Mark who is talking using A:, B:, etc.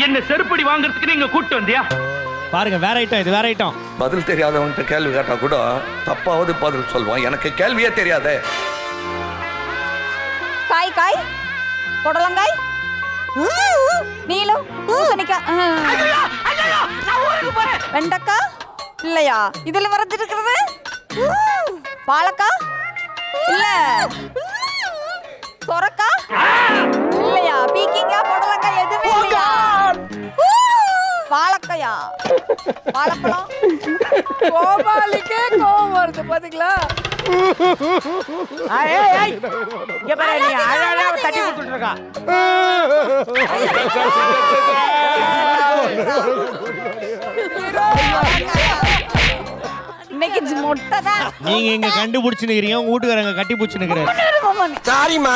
A: என்ன செருப்படி வாங்குறதுக்கு நீங்க கூட்டு வந்தியா?
B: பாருங்க, வேற ஐட்டம் இது, வேற ஐட்டம்.
C: பதில் தெரியாதவன்கிட்ட கேள்வி கேட்டா கூட தப்பாவது பதில் சொல்வான். எனக்கு கேள்வியே தெரியாதே.
D: காய் காய், புடலங்காய், நீலம், பூசணிக்காய், வெண்டைக்காய் இல்லையா? இதுல வரைஞ்சிருக்கிறது பாலக்காய் இல்ல, சொரக்காய் இல்லையா? பீக்கிங்காய், புடலங்காய் எதுவுமே இல்லையா? வாழைக்காயா? வாழைப்பழம்?
E: கோபாலிக்கே கோபம் வருது பாத்தீங்களா?
F: இங்க பாரு, நீ அழகா தட்டி கொடுத்துட்டு இருக்கா.
D: இன்னைக்கு மொட்டை தான்.
B: நீங்க இங்க கண்டுபிடிச்சு நிக்கிறீங்க, உங்க வீட்டுக்காரங்க கட்டி பிடிச்சு நிக்கிறாரு.
D: சாரிம்மா.